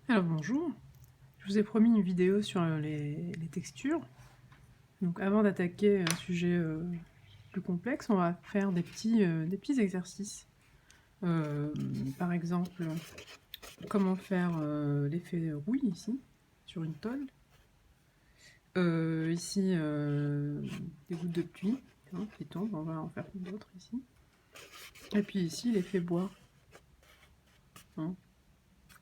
Alors bonjour, je vous ai promis une vidéo sur les textures. Donc avant d'attaquer un sujet plus complexe, on va faire des petits exercices. Par exemple, comment faire l'effet rouille ici, sur une tôle. Ici, des gouttes de pluie qui tombent, on va en faire d'autres ici. Et puis ici, l'effet bois. Hein.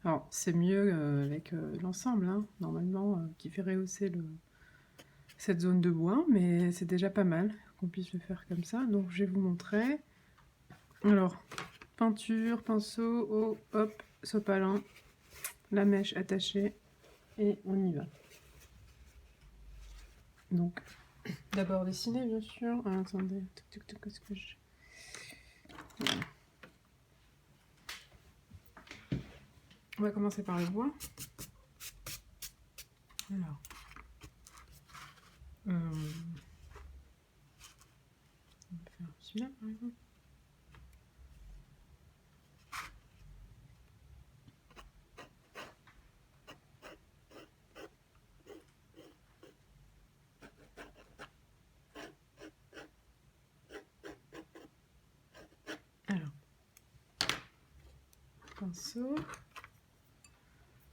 Alors c'est mieux avec l'ensemble, hein, normalement, qui fait rehausser cette zone de bois, mais c'est déjà pas mal qu'on puisse le faire comme ça. Donc je vais vous montrer. Alors, peinture, pinceau, eau, hop, sopalin, la mèche attachée, et on y va. Donc, d'abord dessiner, bien sûr. Ah, attendez, qu'est-ce que je... Voilà. On va commencer par le bois. Alors, on va faire celui-là, par exemple. Alors, pinceau.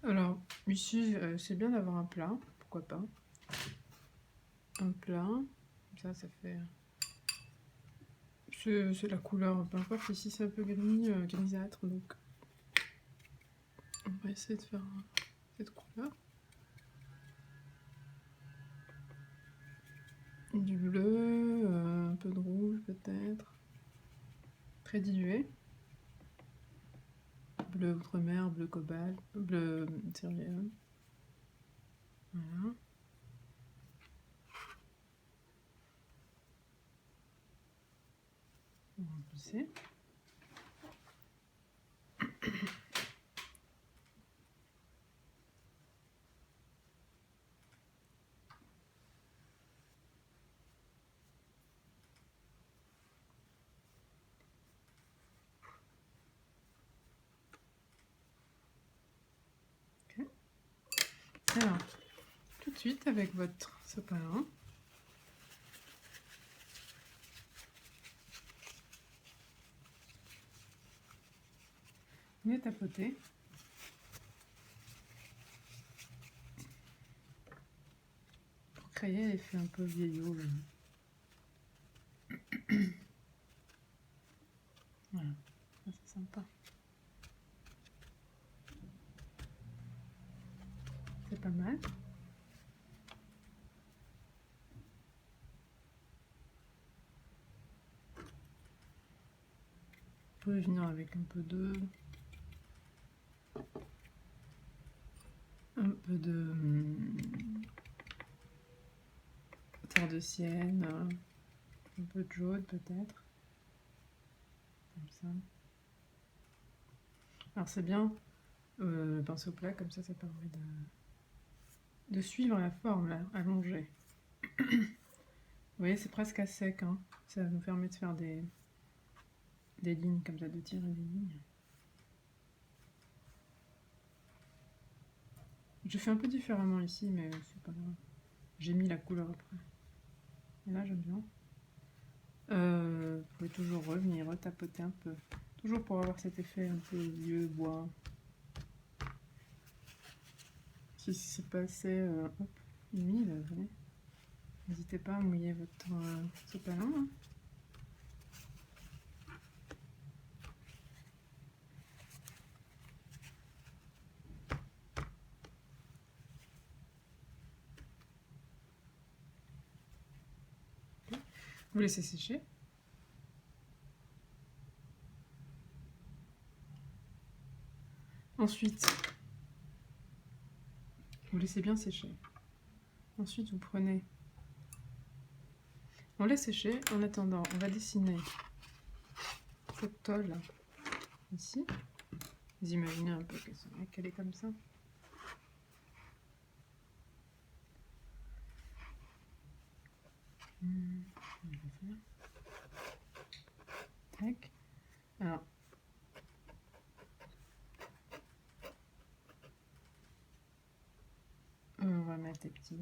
Alors, ici, c'est bien d'avoir un plat, pourquoi pas. Un plat, ça fait... C'est la couleur, peu importe, ici c'est un peu grisâtre, donc on va essayer de faire cette couleur. Du bleu, un peu de rouge peut-être, très dilué. Bleu outre-mer, bleu cobalt, bleu céréales. Voilà. On va pousser. Okay. Alors, tout de suite avec votre sopalin, venez tapoter. Pour créer l'effet un peu vieillot. Voilà, ça c'est sympa. C'est pas mal. Vous pouvez venir avec un peu de terre de sienne, un peu de jaune peut-être, comme ça. Alors c'est bien le pinceau plat, comme ça permet de suivre la forme là, allongée. Vous voyez, c'est presque à sec, hein. Ça nous permet de faire des lignes comme ça, de tirer des lignes. Je fais un peu différemment ici, mais c'est pas grave. J'ai mis la couleur après. Et là, j'aime bien. Vous pouvez toujours revenir, retapoter un peu. Toujours pour avoir cet effet un peu vieux, bois. Si c'est pas assez humide, n'hésitez pas à mouiller votre sopalin. Hein. Vous laissez sécher. Ensuite, vous laissez bien sécher. Ensuite, vous prenez... On laisse sécher. En attendant, on va dessiner cette tôle ici. Vous imaginez un peu qu'elle est comme ça. Tac. Alors, mettre des petits...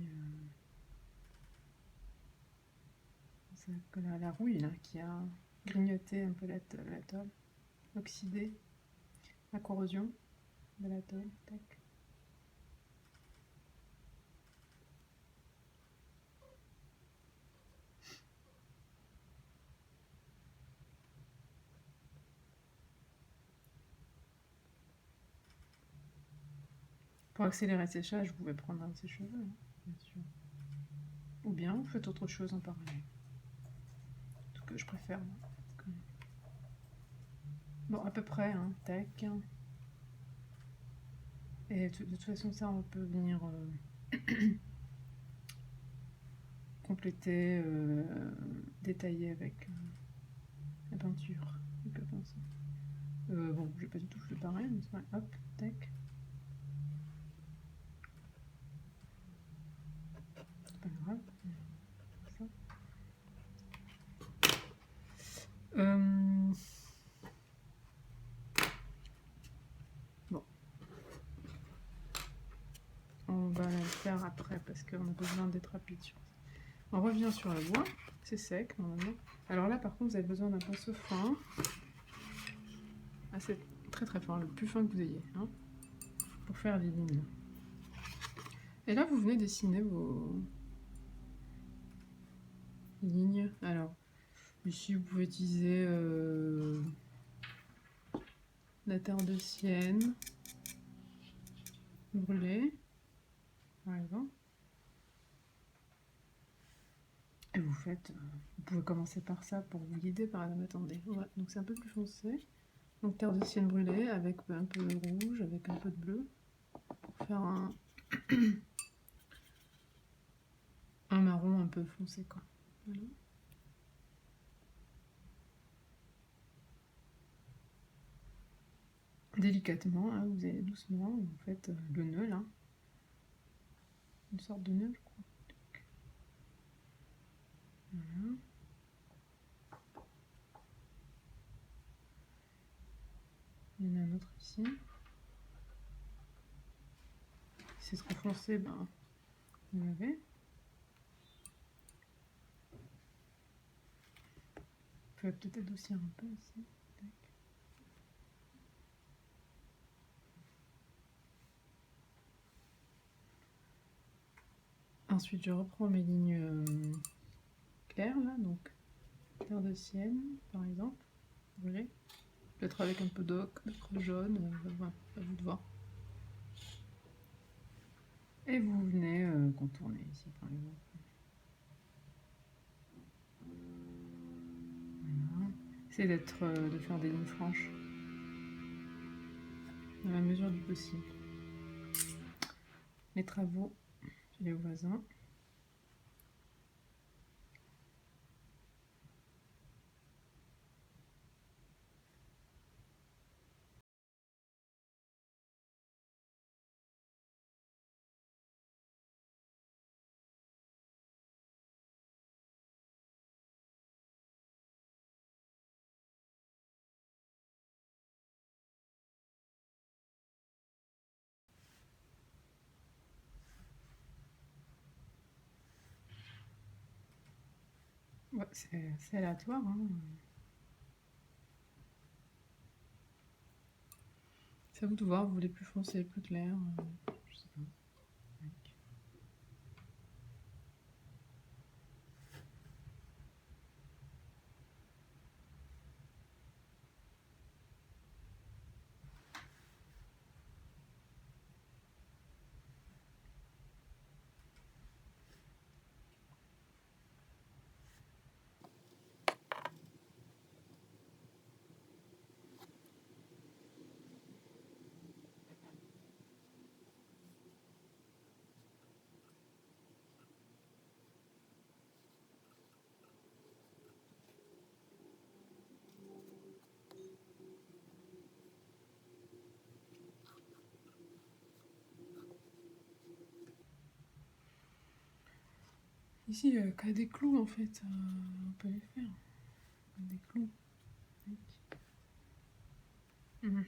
la rouille là, qui a grignoté un peu la tôle, oxydé, la corrosion de la tôle. Tac. Pour accélérer le séchage, vous pouvez prendre un de ses cheveux, hein, bien sûr. Ou bien vous faites autre chose en parallèle. Ce que je préfère, moi. Bon, à peu près, hein, tac. Et de toute façon, ça, on peut venir compléter, détailler avec la peinture. Bon, je vais pas du tout faire pareil, mais c'est vrai. Hop, tac. C'est pas grave. Ça. Bon. On va le faire après parce qu'on a besoin d'être rapide sur ça. On revient sur la bois. C'est sec, normalement. Alors là, par contre, vous avez besoin d'un pinceau fin. Ah, c'est très très fin, le plus fin que vous ayez, hein, pour faire les lignes. Et là, vous venez dessiner vos lignes. Alors, ici, vous pouvez utiliser la terre de sienne brûlée, par exemple. Et vous faites... vous pouvez commencer par ça pour vous guider, par exemple. Attendez, ouais, donc c'est un peu plus foncé. Donc terre de sienne brûlée avec un peu de rouge, avec un peu de bleu, pour faire un marron un peu foncé, quoi. Voilà. Délicatement, hein, vous allez doucement, vous faites le nœud là, une sorte de nœud, je crois. Voilà. Il y en a un autre ici. Si c'est trop foncé, ben, vous l'avez. Vous pouvez peut-être adoucir un peu ici. Tac. Ensuite, je reprends mes lignes claires là, donc terre de sienne par exemple. Vous voyez, peut-être avec un peu d'ocre, jaune, voilà, à vous de voir. Et vous venez contourner ici par exemple. Voilà. Essayez de faire des lignes franches dans la mesure du possible. Les travaux chez les voisins. Ouais, c'est aléatoire, hein. C'est à vous de voir, vous voulez plus foncé, plus clair, je sais pas. Ici, il y a des clous en fait, on peut les faire. Des clous. Mmh.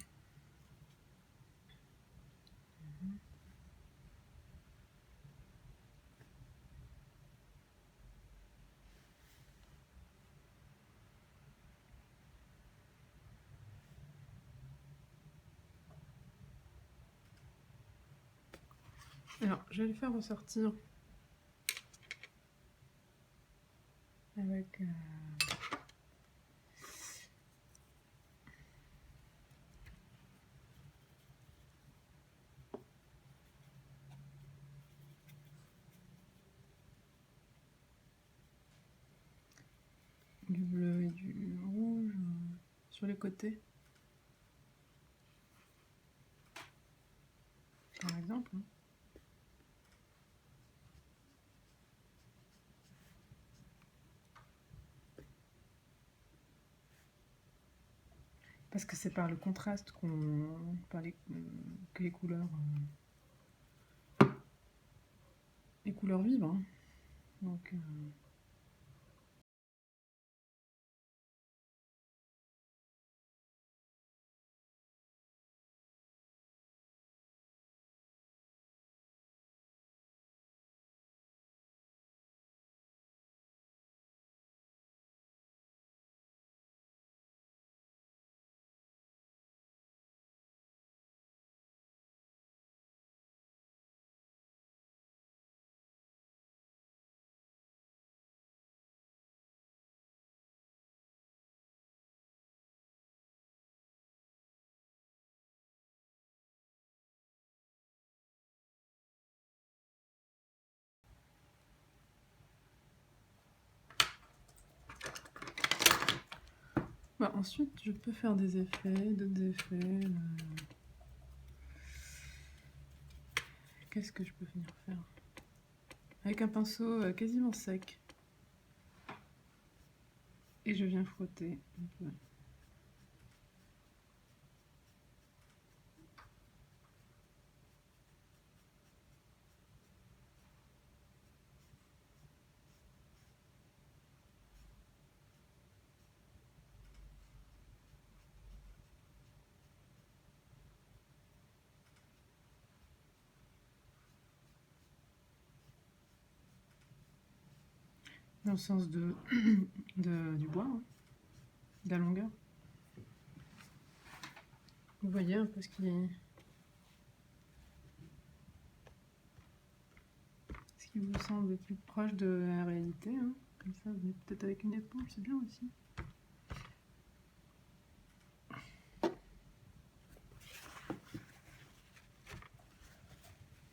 Alors, je vais le faire ressortir avec du bleu et du rouge sur les côtés, par exemple. Parce que c'est par le contraste que les couleurs vibrent. Hein. Donc, bah, ensuite, je peux faire des effets, d'autres effets. Qu'est-ce que je peux venir faire? Avec un pinceau quasiment sec. Et je viens frotter un peu. Dans le sens du bois, hein, de la longueur. Vous voyez un peu ce qui vous semble le plus proche de la réalité. Hein. Comme ça, vous venez peut-être avec une éponge, c'est bien aussi.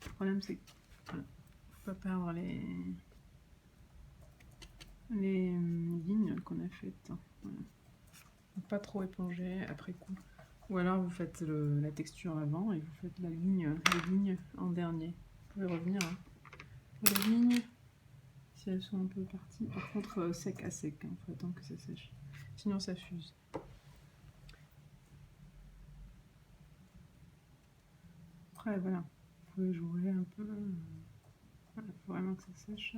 Le problème, c'est qu'il ne faut pas perdre les lignes qu'on a faites. Voilà. Pas trop éponger après coup. Ou alors vous faites la texture avant et vous faites les lignes en dernier. Vous pouvez revenir pour les lignes si elles sont un peu parties. Par contre, sec à sec, il faut attendre que ça sèche. Sinon, ça fuse. Après, voilà, vous pouvez jouer un peu. Voilà, il faut vraiment que ça sèche.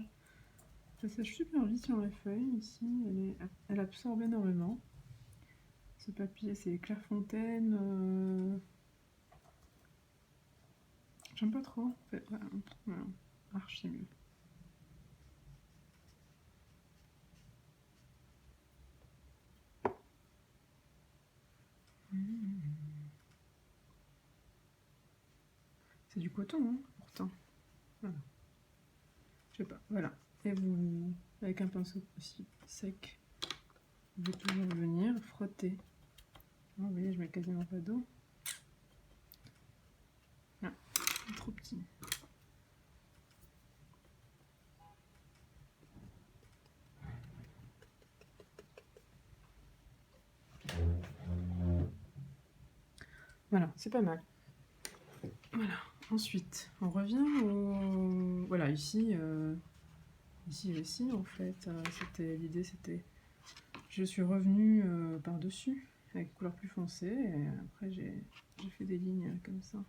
Ça sèche super vite sur la feuille. Ici, elle absorbe énormément. Ce papier, c'est Clairefontaine. J'aime pas trop. Voilà. Archi mieux. C'est du coton, hein, pourtant. Voilà. Je sais pas, voilà. Et vous, avec un pinceau aussi sec, vous pouvez toujours venir frotter. Oh, vous voyez, je mets quasiment pas d'eau. Ah, trop petit. Voilà, c'est pas mal. Voilà. Ensuite, on revient au... Voilà, ici aussi, en fait. L'idée, c'était... Je suis revenue par-dessus, avec couleur plus foncée, et après, j'ai fait des lignes comme ça.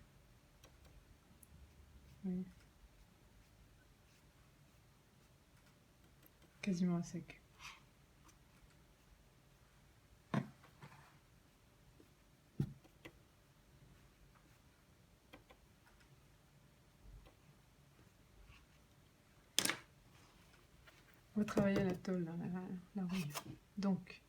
Oui. Quasiment à sec. On va travailler à la tôle, la rouille. Donc,